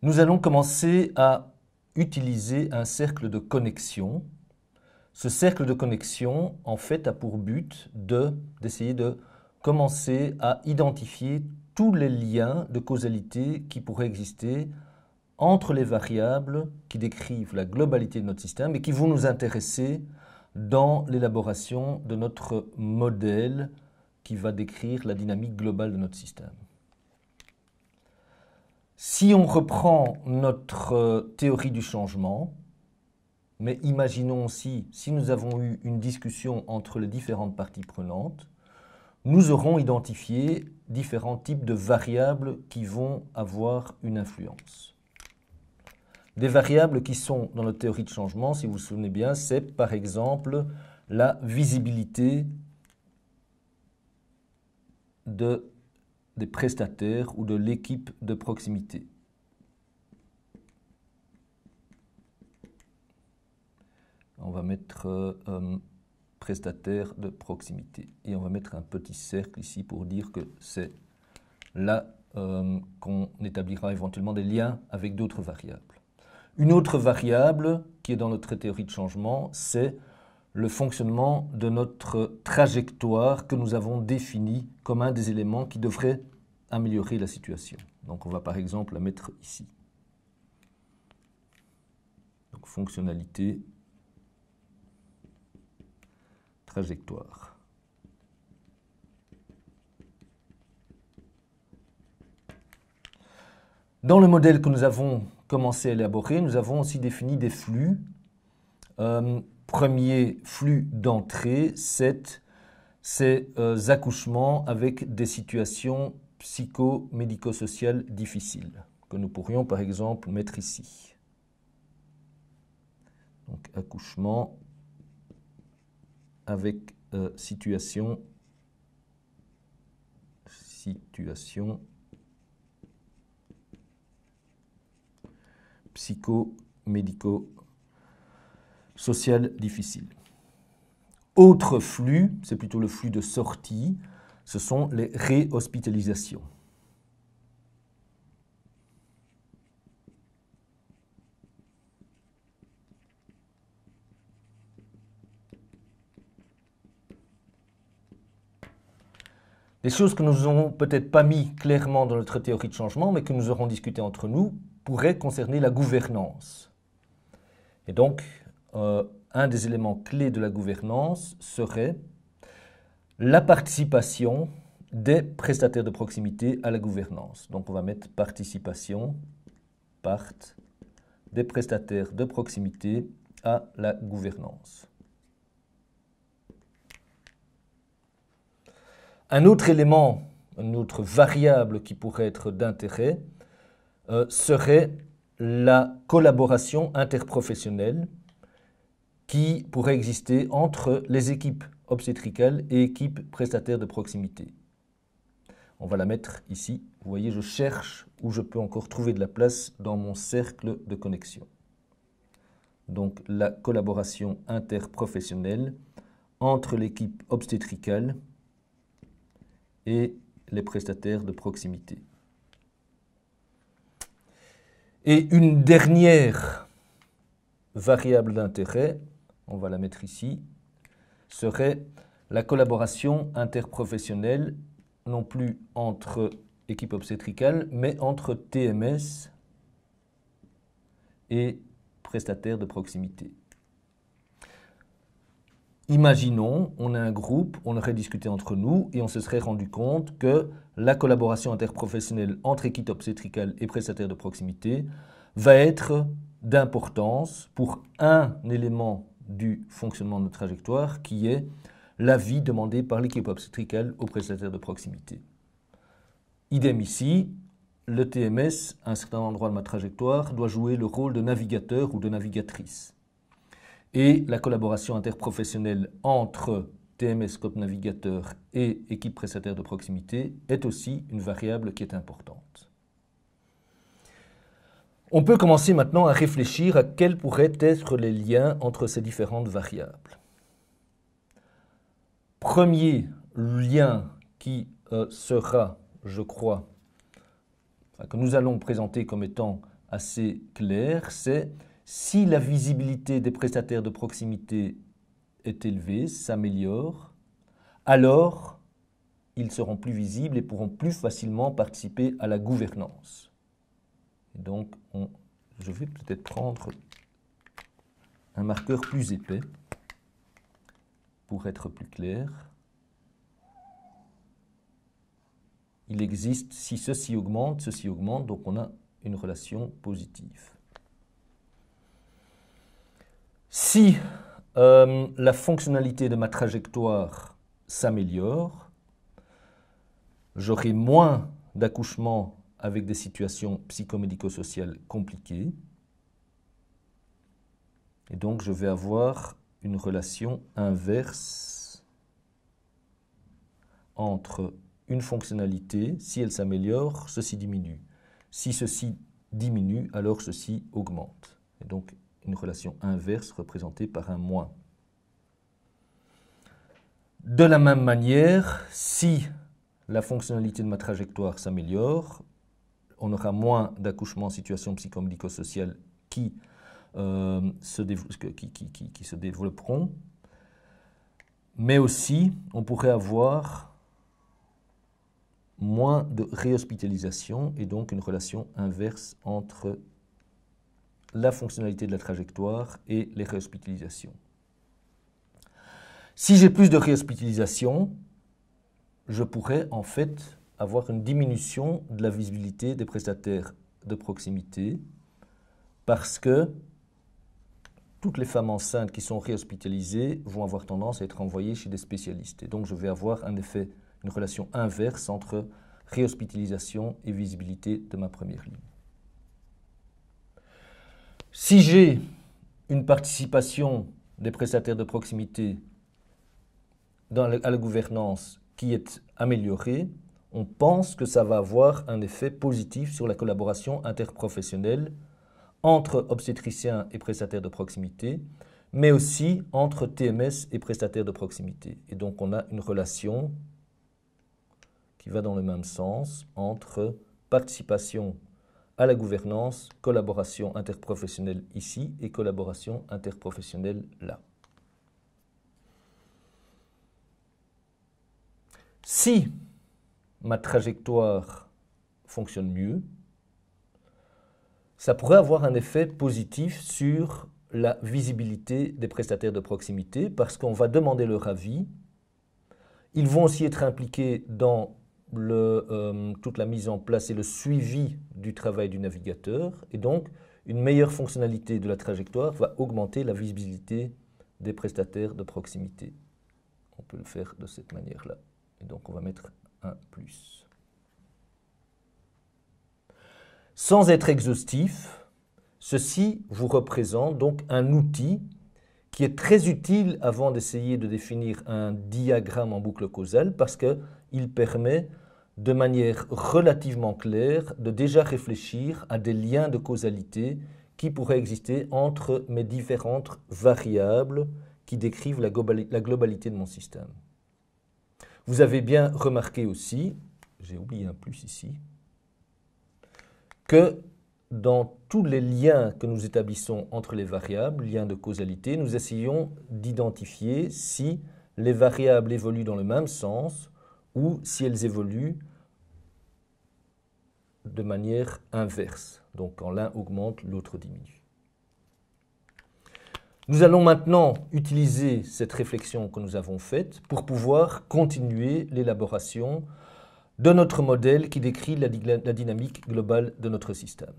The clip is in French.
Nous allons commencer à utiliser un cercle de connexion. Ce cercle de connexion, en fait, a pour but d'essayer de commencer à identifier tous les liens de causalité qui pourraient exister entre les variables qui décrivent la globalité de notre système et qui vont nous intéresser dans l'élaboration de notre modèle qui va décrire la dynamique globale de notre système. Si on reprend notre théorie du changement, mais imaginons aussi, si nous avons eu une discussion entre les différentes parties prenantes, nous aurons identifié différents types de variables qui vont avoir une influence. Des variables qui sont dans notre théorie de changement, si vous vous souvenez bien, c'est par exemple la visibilité des prestataires ou de l'équipe de proximité. On va mettre prestataire de proximité et on va mettre un petit cercle ici pour dire que c'est là qu'on établira éventuellement des liens avec d'autres variables. Une autre variable qui est dans notre théorie de changement, c'est le fonctionnement de notre trajectoire que nous avons définie comme un des éléments qui devrait améliorer la situation. Donc on va par exemple la mettre ici. Donc fonctionnalité, trajectoire. Dans le modèle que nous avons commencé à élaborer, nous avons aussi défini des flux. Premier flux d'entrée, c'est ces accouchements avec des situations psycho-médico-sociales difficiles, que nous pourrions par exemple mettre ici. Donc accouchement avec situation psycho-médico-sociale difficile. Autre flux, c'est plutôt le flux de sortie, ce sont les réhospitalisations. Des choses que nous n'aurons peut-être pas mis clairement dans notre théorie de changement, mais que nous aurons discuté entre nous, pourraient concerner la gouvernance. Et donc, un des éléments clés de la gouvernance serait la participation des prestataires de proximité à la gouvernance. Donc on va mettre participation, des prestataires de proximité à la gouvernance. Un autre élément, une autre variable qui pourrait être d'intérêt serait la collaboration interprofessionnelle qui pourrait exister entre les équipes obstétricales et équipes prestataires de proximité. On va la mettre ici. Vous voyez, je cherche où je peux encore trouver de la place dans mon cercle de connexion. Donc la collaboration interprofessionnelle entre l'équipe obstétricale et les prestataires de proximité. Et une dernière variable d'intérêt, on va la mettre ici, serait la collaboration interprofessionnelle, non plus entre équipe obstétricale, mais entre TMS et prestataires de proximité. Imaginons, on a un groupe, on aurait discuté entre nous et on se serait rendu compte que la collaboration interprofessionnelle entre équipe obstétricale et prestataires de proximité va être d'importance pour un élément du fonctionnement de notre trajectoire qui est l'avis demandé par l'équipe obstétricale aux prestataires de proximité. Idem ici, le TMS, à un certain endroit de ma trajectoire, doit jouer le rôle de navigateur ou de navigatrice. Et la collaboration interprofessionnelle entre TMS Code Navigateur et équipe prestataire de proximité est aussi une variable qui est importante. On peut commencer maintenant à réfléchir à quels pourraient être les liens entre ces différentes variables. Premier lien qui sera, je crois, que nous allons présenter comme étant assez clair, c'est si la visibilité des prestataires de proximité est élevée, s'améliore, alors ils seront plus visibles et pourront plus facilement participer à la gouvernance. Et donc, je vais peut-être prendre un marqueur plus épais pour être plus clair. Il existe, si ceci augmente, donc on a une relation positive. Si la fonctionnalité de ma trajectoire s'améliore, j'aurai moins d'accouchements avec des situations psychomédico-sociales compliquées. Et donc, je vais avoir une relation inverse entre une fonctionnalité, si elle s'améliore, ceci diminue. Si ceci diminue, alors ceci augmente. Et donc, une relation inverse représentée par un moins. De la même manière, si la fonctionnalité de ma trajectoire s'améliore, on aura moins d'accouchements en situation psychomédico-sociale qui se développeront, mais aussi on pourrait avoir moins de réhospitalisation et donc une relation inverse entre la fonctionnalité de la trajectoire et les réhospitalisations. Si j'ai plus de réhospitalisation, je pourrais en fait avoir une diminution de la visibilité des prestataires de proximité parce que toutes les femmes enceintes qui sont réhospitalisées vont avoir tendance à être envoyées chez des spécialistes. Et donc je vais avoir un effet, une relation inverse entre réhospitalisation et visibilité de ma première ligne. Si j'ai une participation des prestataires de proximité à la gouvernance qui est améliorée, on pense que ça va avoir un effet positif sur la collaboration interprofessionnelle entre obstétriciens et prestataires de proximité, mais aussi entre TMS et prestataires de proximité. Et donc on a une relation qui va dans le même sens entre participation à la gouvernance, collaboration interprofessionnelle ici et collaboration interprofessionnelle là. Si ma trajectoire fonctionne mieux, ça pourrait avoir un effet positif sur la visibilité des prestataires de proximité parce qu'on va demander leur avis. Ils vont aussi être impliqués dans toute la mise en place et le suivi du travail du navigateur. Et donc, une meilleure fonctionnalité de la trajectoire va augmenter la visibilité des prestataires de proximité. On peut le faire de cette manière-là. Et donc, on va mettre un plus. Sans être exhaustif, ceci vous représente donc un outil qui est très utile avant d'essayer de définir un diagramme en boucle causale parce qu'il permet de manière relativement claire de déjà réfléchir à des liens de causalité qui pourraient exister entre mes différentes variables qui décrivent la globalité de mon système. Vous avez bien remarqué aussi, j'ai oublié un plus ici, que dans tous les liens que nous établissons entre les variables, liens de causalité, nous essayons d'identifier si les variables évoluent dans le même sens ou si elles évoluent de manière inverse. Donc quand l'un augmente, l'autre diminue. Nous allons maintenant utiliser cette réflexion que nous avons faite pour pouvoir continuer l'élaboration de notre modèle qui décrit la dynamique globale de notre système.